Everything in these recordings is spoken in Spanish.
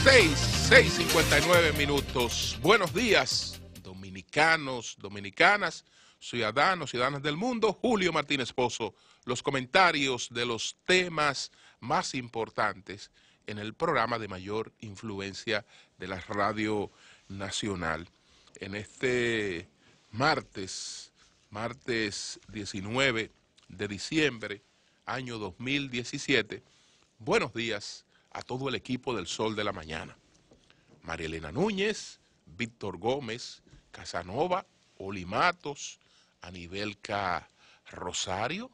6:59. Buenos días, dominicanos, dominicanas, ciudadanos, ciudadanas del mundo. Julio Martínez Pozo, los comentarios de los temas más importantes en el programa de mayor influencia de la Radio Nacional. En este martes 19 de diciembre, año 2017, buenos días a todo el equipo del Sol de la Mañana. María Elena Núñez, Víctor Gómez, Casanova, Oli Matos, Anibelca Rosario,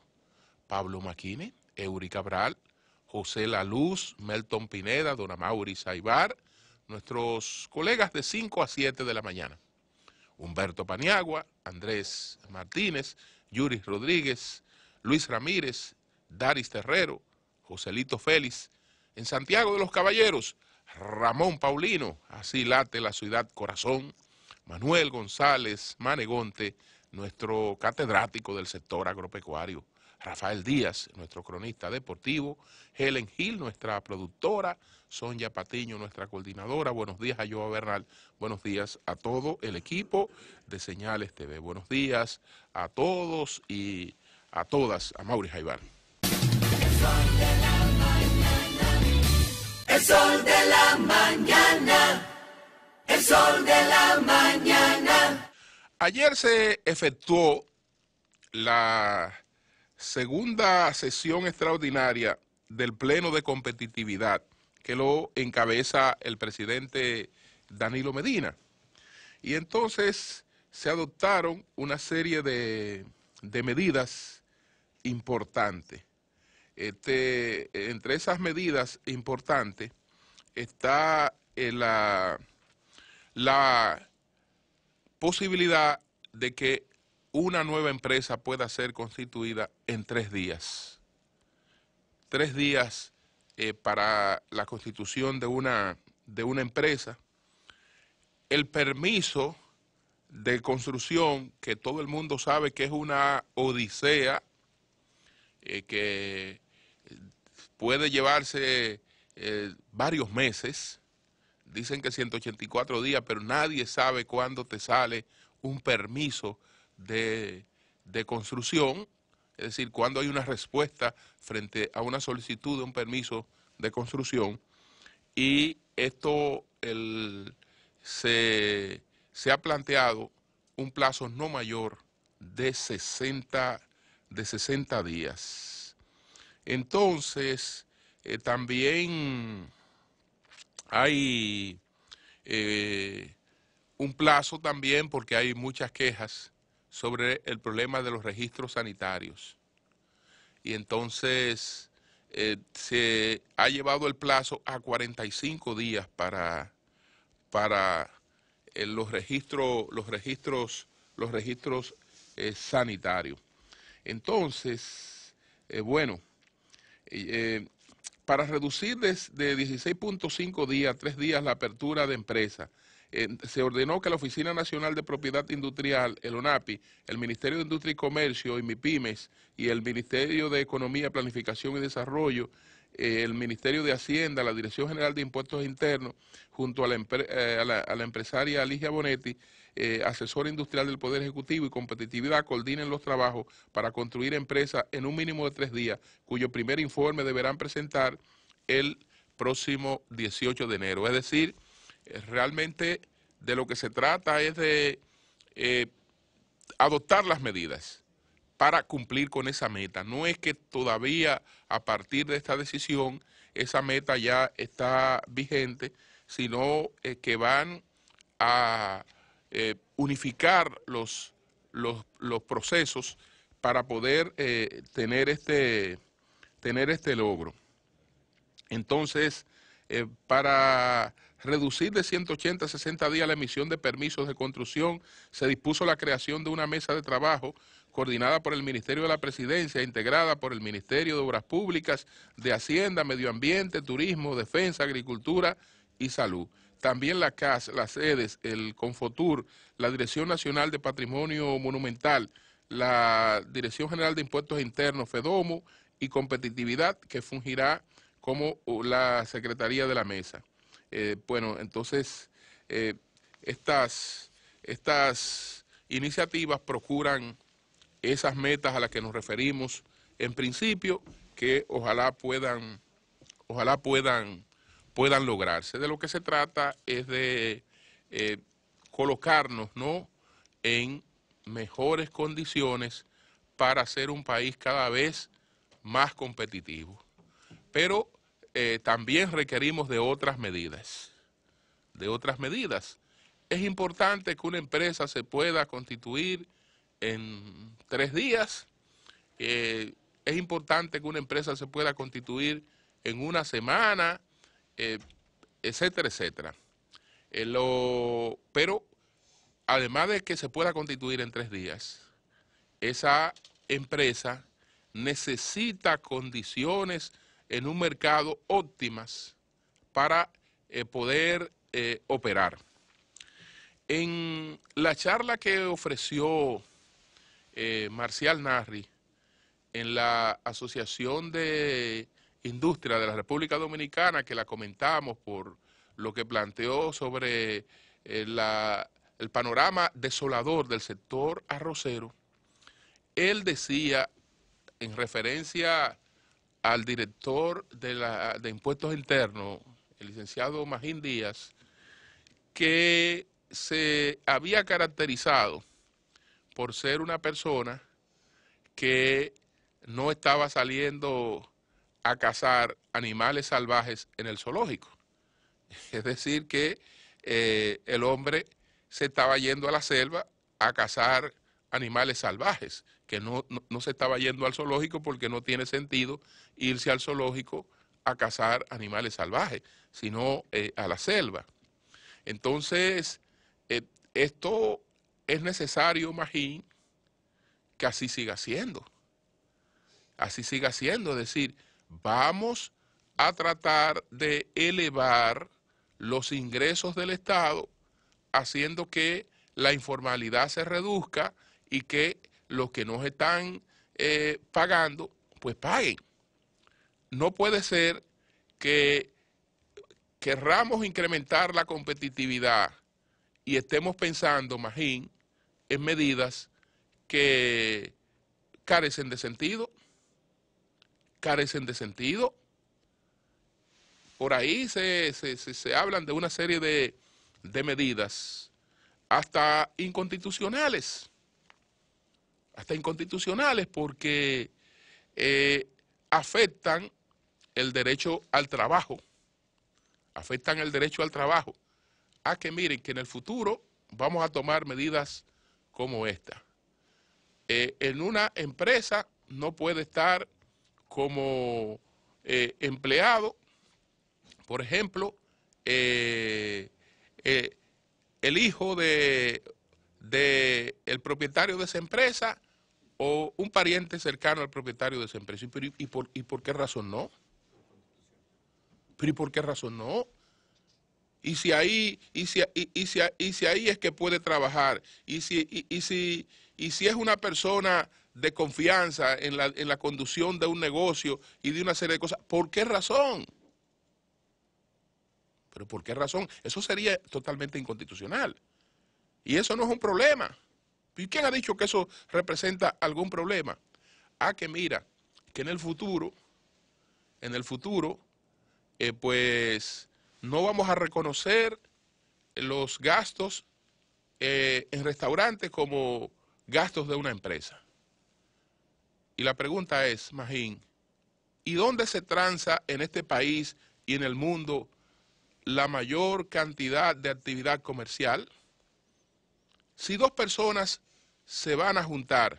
Pablo Maquine, Eury Cabral, José La Luz, Melton Pineda, Dona Mauri Saibar, nuestros colegas de 5 a 7 de la mañana. Humberto Paniagua, Andrés Martínez, Yuri Rodríguez, Luis Ramírez, Daris Terrero, Joselito Félix. En Santiago de los Caballeros, Ramón Paulino, así late la ciudad corazón. Manuel González Manegonte, nuestro catedrático del sector agropecuario. Rafael Díaz, nuestro cronista deportivo. Helen Gil, nuestra productora. Sonia Patiño, nuestra coordinadora. Buenos días a Joa Bernal. Buenos días a todo el equipo de Señales TV. Buenos días a todos y a todas. A Mauri Jaibar. El sol de la mañana, el sol de la mañana. Ayer se efectuó la segunda sesión extraordinaria del Pleno de Competitividad, que lo encabeza el presidente Danilo Medina. Y entonces se adoptaron una serie de medidas importantes. Entre esas medidas importantes está la posibilidad de que una nueva empresa pueda ser constituida en 3 días. 3 días para la constitución de una empresa. El permiso de construcción, que todo el mundo sabe que es una odisea, que puede llevarse varios meses. Dicen que 184 días, pero nadie sabe cuándo te sale un permiso de construcción, es decir, cuándo hay una respuesta frente a una solicitud de un permiso de construcción. Y esto se ha planteado un plazo no mayor de 60 días. Entonces, también hay un plazo también porque hay muchas quejas sobre el problema de los registros sanitarios. Y entonces se ha llevado el plazo a 45 días para los registros sanitarios. Entonces, para reducir de 16.5 días a 3 días la apertura de empresas, se ordenó que la Oficina Nacional de Propiedad Industrial, el ONAPI, el Ministerio de Industria y Comercio y MIPIMES y el Ministerio de Economía, Planificación y Desarrollo, el Ministerio de Hacienda, la Dirección General de Impuestos Internos, junto a la empresaria Ligia Bonetti, asesora industrial del Poder Ejecutivo y Competitividad, coordinen los trabajos para construir empresas en un mínimo de 3 días, cuyo primer informe deberán presentar el próximo 18 de enero. Es decir, realmente de lo que se trata es de adoptar las medidas para cumplir con esa meta. No es que todavía a partir de esta decisión esa meta ya está vigente, sino que van a unificar los procesos para poder tener este logro. Entonces, para reducir de 180 a 60 días la emisión de permisos de construcción, se dispuso la creación de una mesa de trabajo coordinada por el Ministerio de la Presidencia, integrada por el Ministerio de Obras Públicas, de Hacienda, Medio Ambiente, Turismo, Defensa, Agricultura y Salud. También la CAS, las sedes, el Confotur, la Dirección Nacional de Patrimonio Monumental, la Dirección General de Impuestos Internos, FEDOMO y Competitividad, que fungirá como la Secretaría de la Mesa. Bueno, entonces estas iniciativas procuran esas metas a las que nos referimos en principio, que ojalá puedan lograrse. De lo que se trata es de colocarnos, ¿no?, en mejores condiciones para ser un país cada vez más competitivo. Pero también requerimos de otras medidas. Es importante que una empresa se pueda constituir en 3 días. Es importante que una empresa se pueda constituir en una semana, etcétera, etcétera. Pero además de que se pueda constituir en 3 días, esa empresa necesita condiciones en un mercado óptimas para poder operar. En la charla que ofreció Marcial Narri en la Asociación de Industria de la República Dominicana, que la comentamos por lo que planteó sobre el panorama desolador del sector arrocero, él decía, en referencia al director de Impuestos Internos, el licenciado Magín Díaz, que se había caracterizado por ser una persona que no estaba saliendo a cazar animales salvajes en el zoológico. Es decir, que el hombre se estaba yendo a la selva a cazar animales salvajes, que no se estaba yendo al zoológico porque no tiene sentido irse al zoológico a cazar animales salvajes, sino a la selva. Entonces, esto es necesario, Magín, que así siga siendo. Así siga siendo, es decir, vamos a tratar de elevar los ingresos del Estado, haciendo que la informalidad se reduzca y que los que nos están pagando, pues paguen. No puede ser que querramos incrementar la competitividad y estemos pensando, Magín, en medidas que carecen de sentido. Por ahí se hablan de una serie de medidas hasta inconstitucionales, porque afectan el derecho al trabajo, a que miren que en el futuro vamos a tomar medidas como esta. En una empresa no puede estar como empleado, por ejemplo, el hijo del propietario de esa empresa o un pariente cercano al propietario de esa empresa. ¿Y por qué razón no? ¿Pero y por qué razón no? Y si ahí es que puede trabajar, y si es una persona de confianza en la conducción de un negocio y de una serie de cosas, ¿por qué razón? ¿Pero por qué razón? Eso sería totalmente inconstitucional. Y eso no es un problema. ¿Y quién ha dicho que eso representa algún problema? Que mira, que en el futuro, pues no vamos a reconocer los gastos en restaurantes como gastos de una empresa. Y la pregunta es, Magín, ¿y dónde se transa en este país y en el mundo la mayor cantidad de actividad comercial? Si 2 personas se van a juntar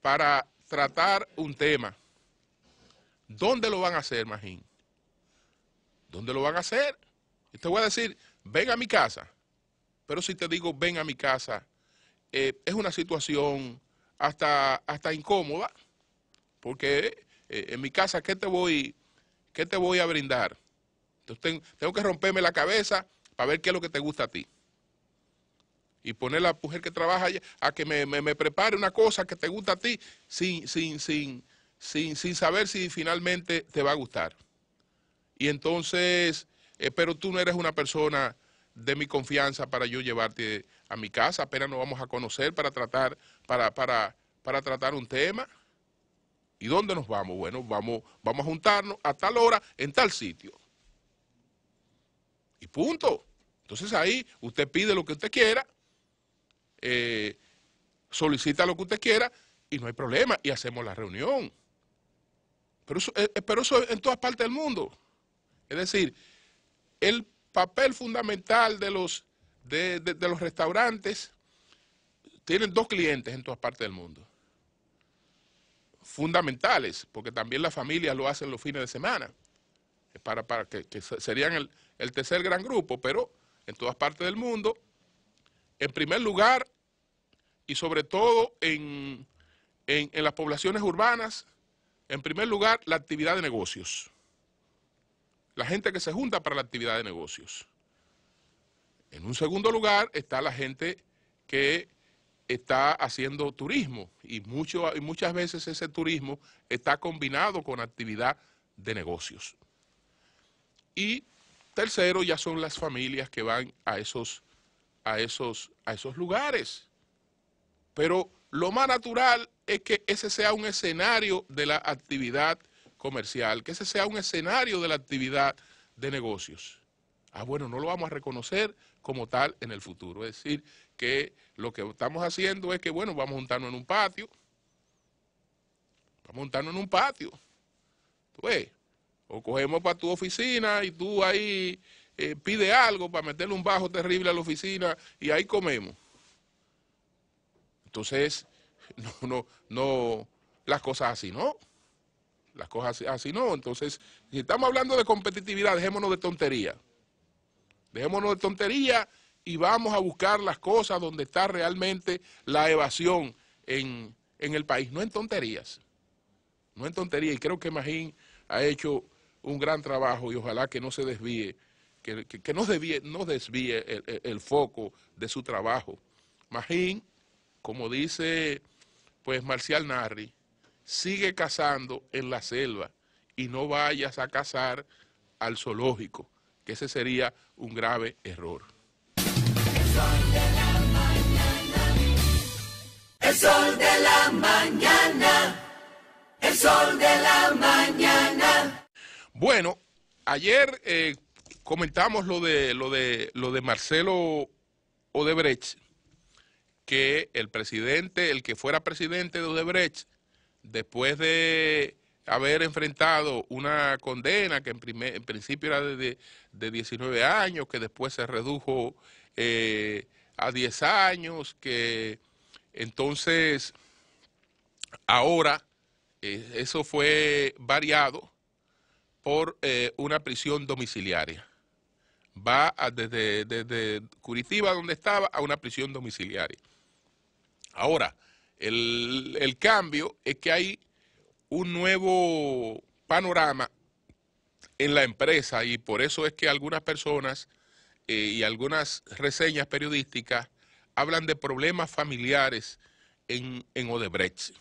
para tratar un tema, ¿dónde lo van a hacer, Magín? ¿Dónde lo van a hacer? Y te voy a decir, ven a mi casa. Pero si te digo, ven a mi casa, es una situación hasta incómoda, porque en mi casa, ¿qué te voy a brindar? Entonces tengo que romperme la cabeza para ver qué es lo que te gusta a ti. Y poner a la mujer que trabaja allá a que me prepare una cosa que te gusta a ti sin saber si finalmente te va a gustar. Y entonces pero tú no eres una persona de mi confianza para yo llevarte a mi casa, apenas nos vamos a conocer para tratar, para tratar un tema. ¿Y dónde nos vamos? Bueno, vamos a juntarnos a tal hora en tal sitio. Y punto. Entonces ahí usted pide lo que usted quiera, solicita lo que usted quiera y no hay problema y hacemos la reunión. Pero eso en todas partes del mundo. Es decir, el papel fundamental de los restaurantes tienen dos clientes en todas partes del mundo. Fundamentales, porque también las familias lo hacen los fines de semana, para que serían el tercer gran grupo, pero en todas partes del mundo, en primer lugar, y sobre todo en las poblaciones urbanas, en primer lugar, la actividad de negocios. La gente que se junta para la actividad de negocios. En un segundo lugar está la gente que está haciendo turismo y muchas veces ese turismo está combinado con actividad de negocios. Y tercero ya son las familias que van a esos lugares. Pero lo más natural es que ese sea un escenario de la actividad comercial, que ese sea un escenario de la actividad de negocios. Bueno, no lo vamos a reconocer como tal en el futuro. Es decir, que lo que estamos haciendo es que, bueno, vamos a juntarnos en un patio. Vamos a juntarnos en un patio. ¿Tú ves? O cogemos para tu oficina y tú ahí pides algo para meterle un bajo terrible a la oficina y ahí comemos. Entonces, no, las cosas así no. Las cosas así no. Entonces, si estamos hablando de competitividad, dejémonos de tontería. Dejémonos de tontería y vamos a buscar las cosas donde está realmente la evasión en el país. No en tonterías. No en tonterías. Y creo que Magín ha hecho un gran trabajo y ojalá que no se desvíe, que no desvíe el foco de su trabajo. Magín, como dice pues Marcial Narri, sigue cazando en la selva y no vayas a cazar al zoológico, que ese sería un grave error. El sol de la mañana, el sol de la mañana. Bueno, ayer comentamos lo de Marcelo Odebrecht, que el que fuera presidente de Odebrecht, después de haber enfrentado una condena que en principio era de 19 años, que después se redujo a 10 años, que entonces ahora eso fue variado por una prisión domiciliaria. Va desde Curitiba, donde estaba, a una prisión domiciliaria. Ahora, el cambio es que hay un nuevo panorama en la empresa y por eso es que algunas personas y algunas reseñas periodísticas hablan de problemas familiares en Odebrecht.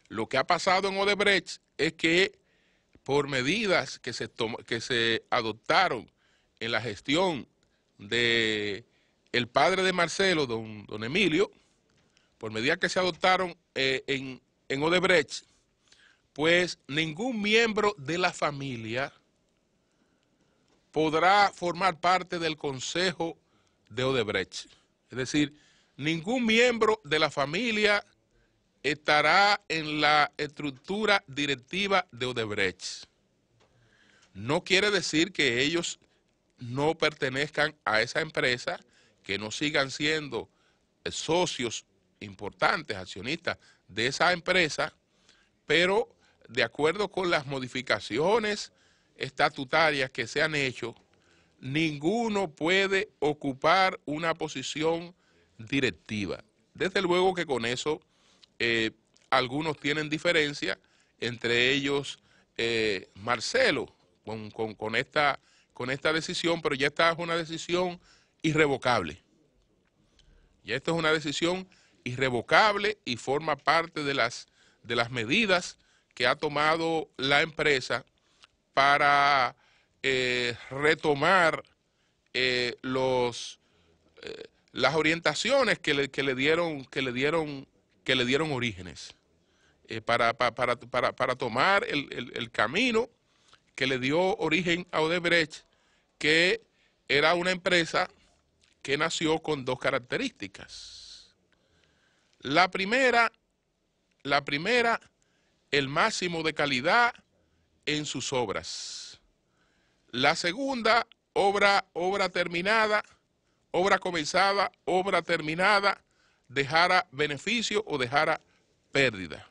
Lo que ha pasado en Odebrecht es que por medidas que se adoptaron en la gestión de el padre de Marcelo, don Emilio, por medidas que se adoptaron en Odebrecht, pues ningún miembro de la familia podrá formar parte del consejo de Odebrecht. Es decir, ningún miembro de la familia estará en la estructura directiva de Odebrecht. No quiere decir que ellos no pertenezcan a esa empresa, que no sigan siendo socios importantes, accionistas de esa empresa, pero de acuerdo con las modificaciones estatutarias que se han hecho, ninguno puede ocupar una posición directiva. Desde luego que con eso algunos tienen diferencia, entre ellos Marcelo, con esta decisión, pero ya esta es una decisión irrevocable. Ya esto es una decisión irrevocable y forma parte de las medidas que ha tomado la empresa para retomar las orientaciones que le dieron orígenes, para tomar el camino que le dio origen a Odebrecht, que era una empresa que nació con dos características. La primera, el máximo de calidad en sus obras. La segunda, obra terminada, obra comenzada, obra terminada, dejara beneficio o dejara pérdida.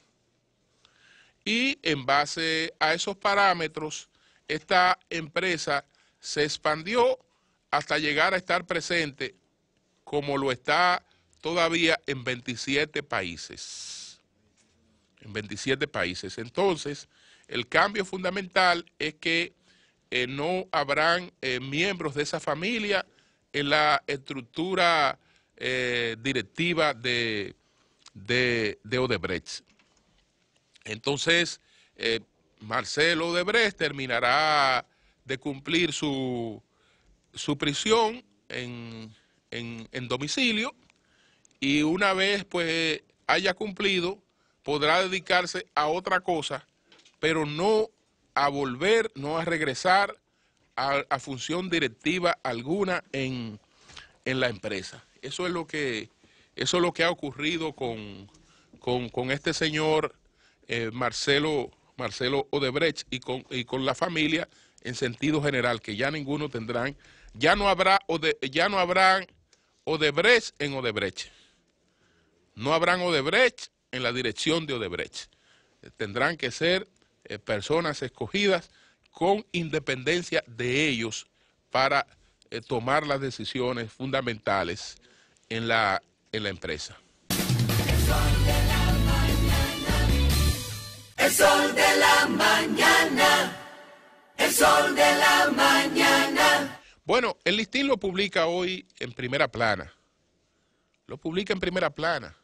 Y en base a esos parámetros, esta empresa se expandió hasta llegar a estar presente, como lo está todavía, en 27 países. En 27 países. Entonces, el cambio fundamental es que no habrán miembros de esa familia en la estructura directiva de Odebrecht. Entonces, Marcelo Odebrecht terminará de cumplir su prisión en domicilio, y una vez pues haya cumplido, podrá dedicarse a otra cosa, pero no a volver, no a regresar a función directiva alguna en la empresa. Eso es lo que ha ocurrido con este señor Marcelo Odebrecht y con la familia en sentido general, que ya ninguno tendrán, ya no habrán Odebrecht en Odebrecht. No habrán Odebrecht en la dirección de Odebrecht. Tendrán que ser personas escogidas con independencia de ellos para tomar las decisiones fundamentales en la empresa. El sol de la mañana. El sol de la mañana. Bueno, el Listín lo publica hoy en primera plana. Lo publica en primera plana.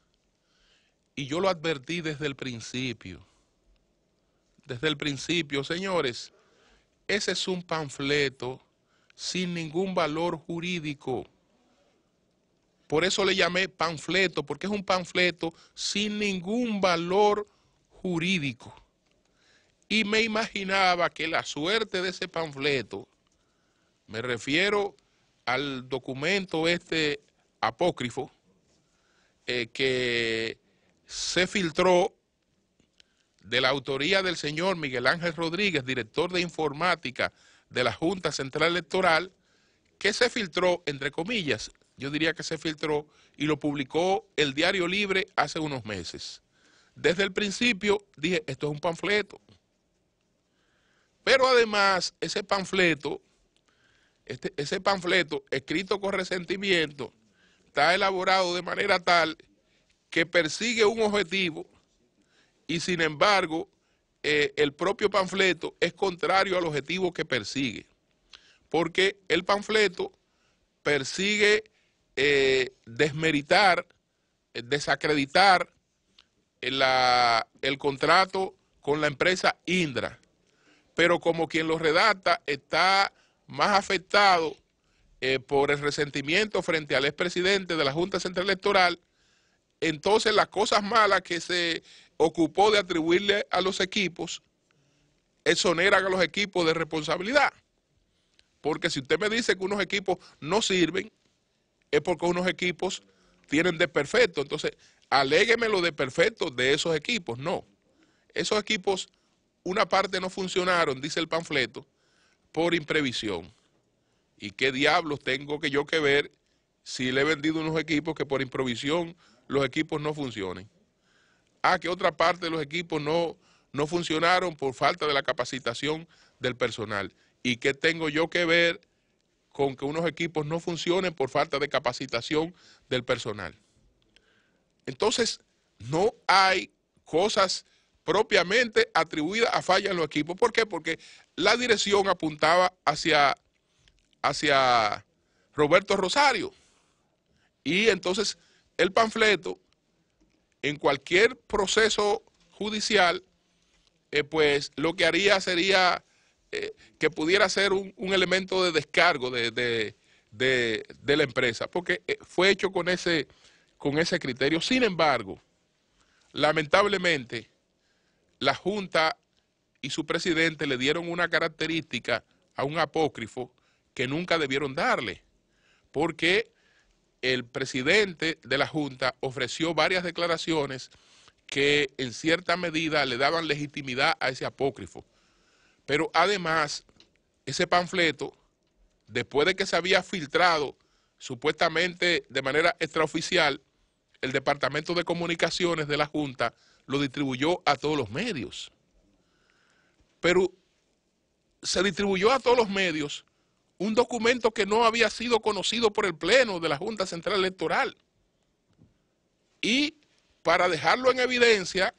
Y yo lo advertí desde el principio. Desde el principio, señores, ese es un panfleto sin ningún valor jurídico. Por eso le llamé panfleto, porque es un panfleto sin ningún valor jurídico. Y me imaginaba que la suerte de ese panfleto, me refiero al documento apócrifo, que se filtró de la autoría del señor Miguel Ángel Rodríguez, director de informática de la Junta Central Electoral, que se filtró, entre comillas, yo diría que se filtró, y lo publicó el Diario Libre hace unos meses. Desde el principio dije, esto es un panfleto. Pero además, ese panfleto escrito con resentimiento, está elaborado de manera tal que persigue un objetivo, y sin embargo, el propio panfleto es contrario al objetivo que persigue. Porque el panfleto persigue desmeritar, desacreditar el contrato con la empresa Indra. Pero como quien lo redacta está más afectado por el resentimiento frente al expresidente de la Junta Central Electoral, entonces las cosas malas que se ocupó de atribuirle a los equipos exoneran a los equipos de responsabilidad. Porque si usted me dice que unos equipos no sirven, es porque unos equipos tienen desperfecto. Entonces, alégueme lo desperfecto de esos equipos. No. Esos equipos, una parte no funcionaron, dice el panfleto, por imprevisión. ¿Y qué diablos tengo yo que ver si le he vendido unos equipos que por imprevisión los equipos no funcionen? Que otra parte de los equipos no funcionaron por falta de la capacitación del personal. ¿Y qué tengo yo que ver con que unos equipos no funcionen por falta de capacitación del personal? Entonces, no hay cosas propiamente atribuidas a fallas en los equipos. ¿Por qué? Porque la dirección apuntaba hacia Roberto Rosario. Y entonces el panfleto, en cualquier proceso judicial, pues lo que haría sería que pudiera ser un elemento de descargo de la empresa, porque fue hecho con ese criterio. Sin embargo, lamentablemente, la Junta y su presidente le dieron una característica a un apócrifo que nunca debieron darle, porque el presidente de la Junta ofreció varias declaraciones que en cierta medida le daban legitimidad a ese apócrifo. Pero además, ese panfleto, después de que se había filtrado supuestamente de manera extraoficial, el Departamento de Comunicaciones de la Junta lo distribuyó a todos los medios. Pero se distribuyó a todos los medios un documento que no había sido conocido por el Pleno de la Junta Central Electoral. Y para dejarlo en evidencia,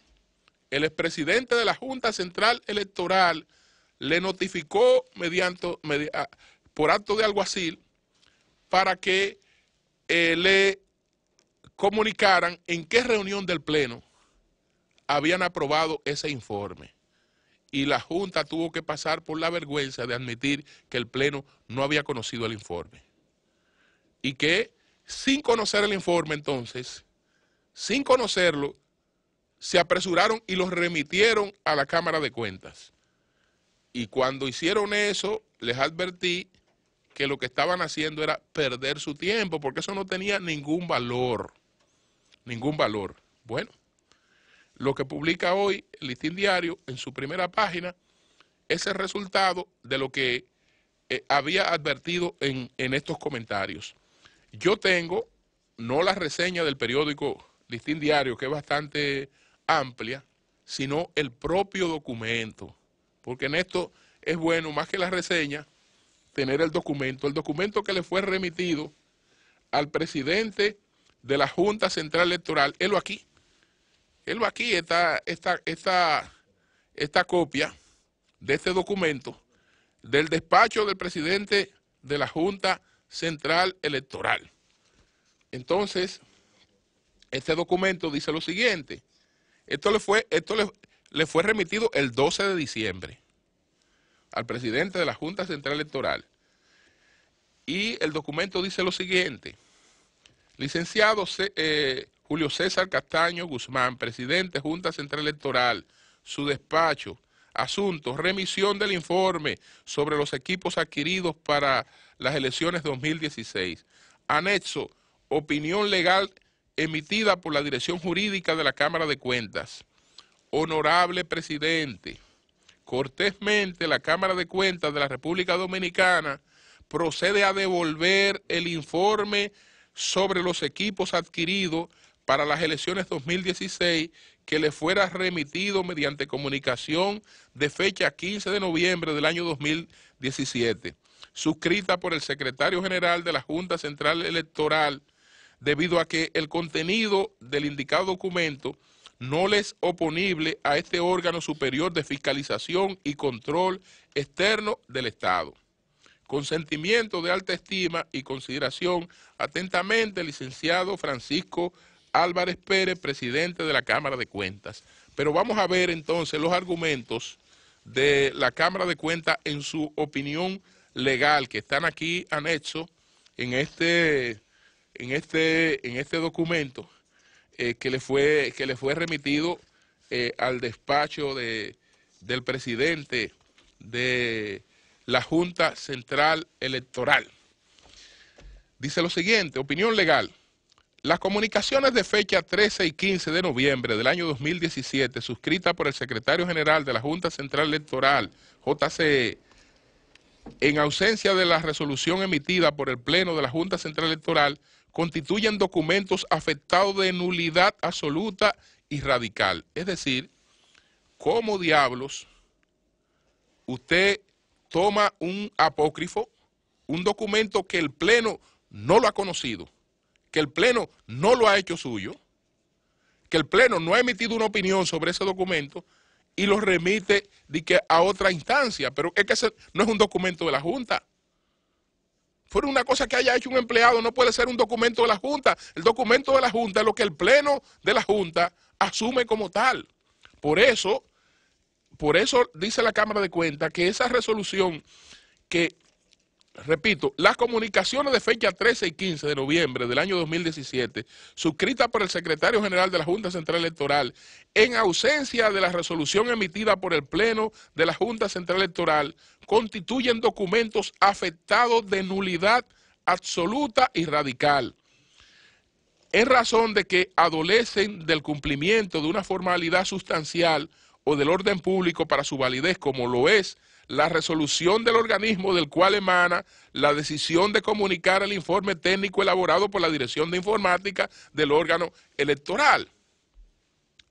el expresidente de la Junta Central Electoral le notificó por acto de alguacil para que le comunicaran en qué reunión del Pleno habían aprobado ese informe. Y la Junta tuvo que pasar por la vergüenza de admitir que el Pleno no había conocido el informe. Y que sin conocer el informe entonces, sin conocerlo, se apresuraron y lo remitieron a la Cámara de Cuentas. Y cuando hicieron eso, les advertí que lo que estaban haciendo era perder su tiempo, porque eso no tenía ningún valor. Ningún valor. Bueno, lo que publica hoy el Listín Diario en su primera página es el resultado de lo que había advertido en estos comentarios. Yo tengo, no la reseña del periódico Listín Diario, que es bastante amplia, sino el propio documento, porque en esto es bueno, más que la reseña, tener el documento que le fue remitido al presidente de la Junta Central Electoral. Él aquí está esta copia de este documento del despacho del presidente de la Junta Central Electoral. Entonces, este documento dice lo siguiente. Esto le fue remitido el 12 de diciembre al presidente de la Junta Central Electoral. Y el documento dice lo siguiente. Licenciado Julio César Castaño Guzmán, presidente Junta Central Electoral, su despacho, asunto, remisión del informe sobre los equipos adquiridos para las elecciones 2016. Anexo, opinión legal emitida por la Dirección Jurídica de la Cámara de Cuentas. Honorable presidente, cortésmente la Cámara de Cuentas de la República Dominicana procede a devolver el informe sobre los equipos adquiridos para las elecciones 2016 que le fuera remitido mediante comunicación de fecha 15 de noviembre del año 2017, suscrita por el secretario general de la Junta Central Electoral, debido a que el contenido del indicado documento no le es oponible a este órgano superior de fiscalización y control externo del Estado. Con sentimiento de alta estima y consideración, atentamente, el licenciado Francisco Álvarez Pérez, presidente de la Cámara de Cuentas. Pero vamos a ver entonces los argumentos de la Cámara de Cuentas en su opinión legal, que están aquí anexos en este documento que le fue remitido al despacho del presidente de la Junta Central Electoral. Dice lo siguiente, opinión legal. Las comunicaciones de fecha 13 y 15 de noviembre del año 2017, suscritas por el secretario general de la Junta Central Electoral, JCE, en ausencia de la resolución emitida por el Pleno de la Junta Central Electoral, constituyen documentos afectados de nulidad absoluta y radical. Es decir, ¿cómo diablos usted toma un apócrifo, un documento que el Pleno no lo ha conocido, que el Pleno no lo ha hecho suyo, que el Pleno no ha emitido una opinión sobre ese documento y lo remite a otra instancia? Pero es que ese no es un documento de la Junta. Fuera una cosa que haya hecho un empleado, no puede ser un documento de la Junta. El documento de la Junta es lo que el Pleno de la Junta asume como tal. Por eso, por eso dice la Cámara de Cuentas que esa resolución que, repito, las comunicaciones de fecha 13 y 15 de noviembre del año 2017, suscrita por el secretario general de la Junta Central Electoral, en ausencia de la resolución emitida por el Pleno de la Junta Central Electoral, constituyen documentos afectados de nulidad absoluta y radical, en razón de que adolecen del cumplimiento de una formalidad sustancial o del orden público para su validez, como lo es la resolución del organismo del cual emana la decisión de comunicar el informe técnico elaborado por la Dirección de Informática del órgano electoral.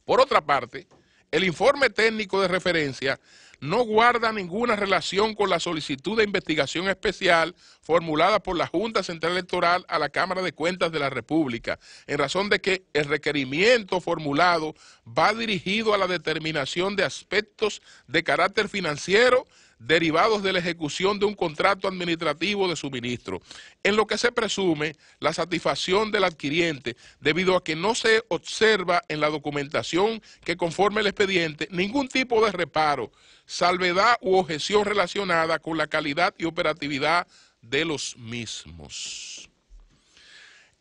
Por otra parte, el informe técnico de referencia no guarda ninguna relación con la solicitud de investigación especial formulada por la Junta Central Electoral a la Cámara de Cuentas de la República, en razón de que el requerimiento formulado va dirigido a la determinación de aspectos de carácter financiero derivados de la ejecución de un contrato administrativo de suministro, en lo que se presume la satisfacción del adquiriente, debido a que no se observa en la documentación que conforme el expediente ningún tipo de reparo, salvedad u objeción relacionada con la calidad y operatividad de los mismos.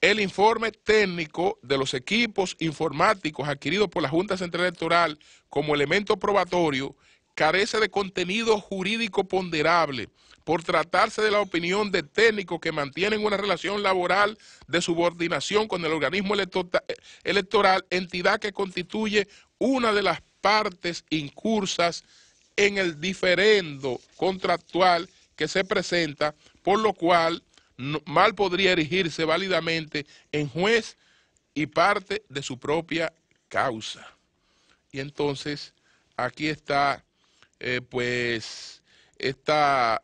El informe técnico de los equipos informáticos adquiridos por la Junta Central Electoral como elemento probatorio carece de contenido jurídico ponderable por tratarse de la opinión de técnicos que mantienen una relación laboral de subordinación con el organismo electoral, entidad que constituye una de las partes incursas en el diferendo contractual que se presenta, por lo cual mal podría erigirse válidamente en juez y parte de su propia causa. Y entonces aquí está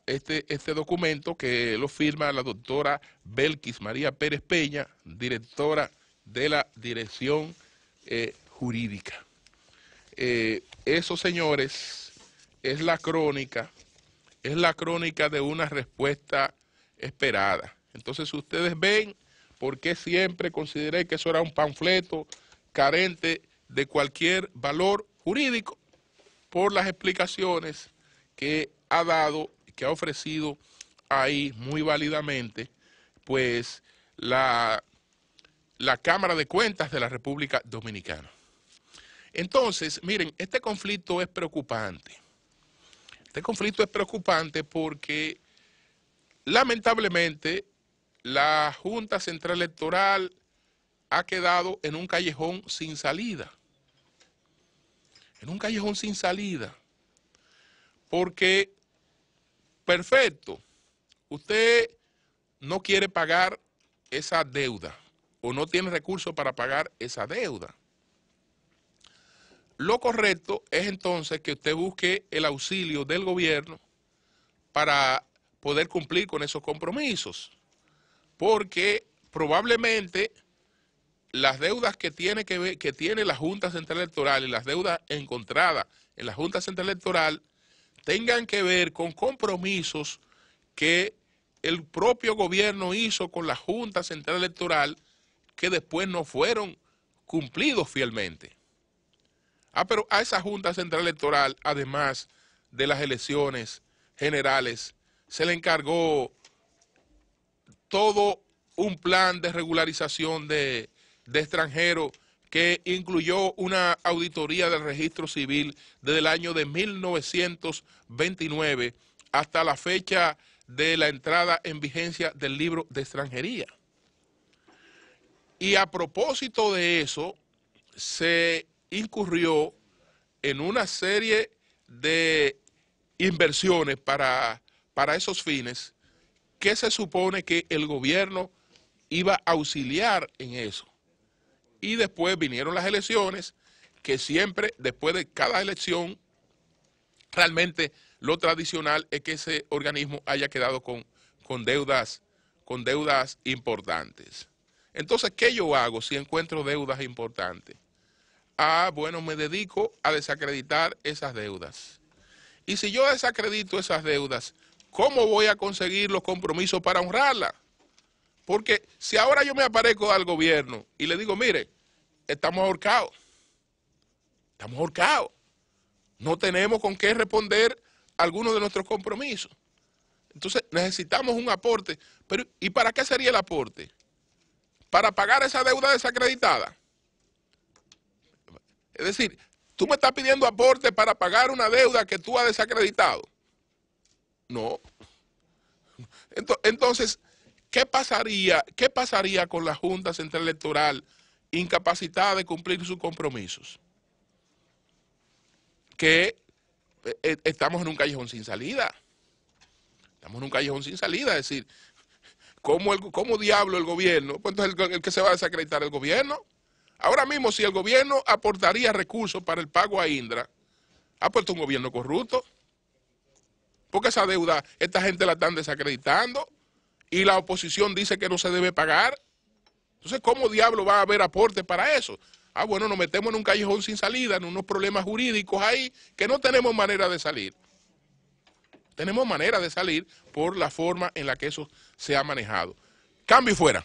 este documento que lo firma la doctora Belkis María Pérez Peña, directora de la Dirección Jurídica. Eso, señores, es la crónica de una respuesta esperada. Entonces ustedes ven por qué siempre consideré que eso era un panfleto carente de cualquier valor jurídico, por las explicaciones que ha dado, que ha ofrecido ahí muy válidamente, pues la Cámara de Cuentas de la República Dominicana. Entonces, miren, este conflicto es preocupante. Este conflicto es preocupante porque, lamentablemente, la Junta Central Electoral ha quedado en un callejón sin salida. En un callejón sin salida, porque, perfecto, usted no quiere pagar esa deuda o no tiene recursos para pagar esa deuda. Lo correcto es entonces que usted busque el auxilio del gobierno para poder cumplir con esos compromisos, porque probablemente las deudas que tiene la Junta Central Electoral y las deudas encontradas en la Junta Central Electoral tengan que ver con compromisos que el propio gobierno hizo con la Junta Central Electoral que después no fueron cumplidos fielmente. Pero a esa Junta Central Electoral, además de las elecciones generales, se le encargó todo un plan de regularización de extranjeros que incluyó una auditoría del registro civil desde el año de 1929 hasta la fecha de la entrada en vigencia del libro de extranjería. Y a propósito de eso, se incurrió en una serie de inversiones para esos fines que se supone que el gobierno iba a auxiliar en eso. Y después vinieron las elecciones, que siempre, después de cada elección, realmente lo tradicional es que ese organismo haya quedado con deudas importantes. Entonces, ¿qué yo hago si encuentro deudas importantes? Bueno, me dedico a desacreditar esas deudas. Y si yo desacredito esas deudas, ¿cómo voy a conseguir los compromisos para honrarlas? Porque si ahora yo me aparezco al gobierno y le digo, mire, estamos ahorcados. No tenemos con qué responder algunos de nuestros compromisos. Entonces necesitamos un aporte. Pero ¿y para qué sería el aporte? ¿Para pagar esa deuda desacreditada? Es decir, tú me estás pidiendo aporte para pagar una deuda que tú has desacreditado. No. Entonces, ¿qué pasaría con la Junta Central Electoral incapacitada de cumplir sus compromisos? Que estamos en un callejón sin salida. Estamos en un callejón sin salida, es decir, ¿cómo diablo el gobierno? Pues entonces el que se va a desacreditar el gobierno. Ahora mismo, si el gobierno aportaría recursos para el pago a Indra, ha puesto un gobierno corrupto. Porque esa deuda, esta gente la están desacreditando y la oposición dice que no se debe pagar. Entonces, ¿cómo diablo va a haber aporte para eso? Ah, bueno, nos metemos en un callejón sin salida, en unos problemas jurídicos ahí que no tenemos manera de salir. Tenemos manera de salir por la forma en la que eso se ha manejado. Cambio y fuera.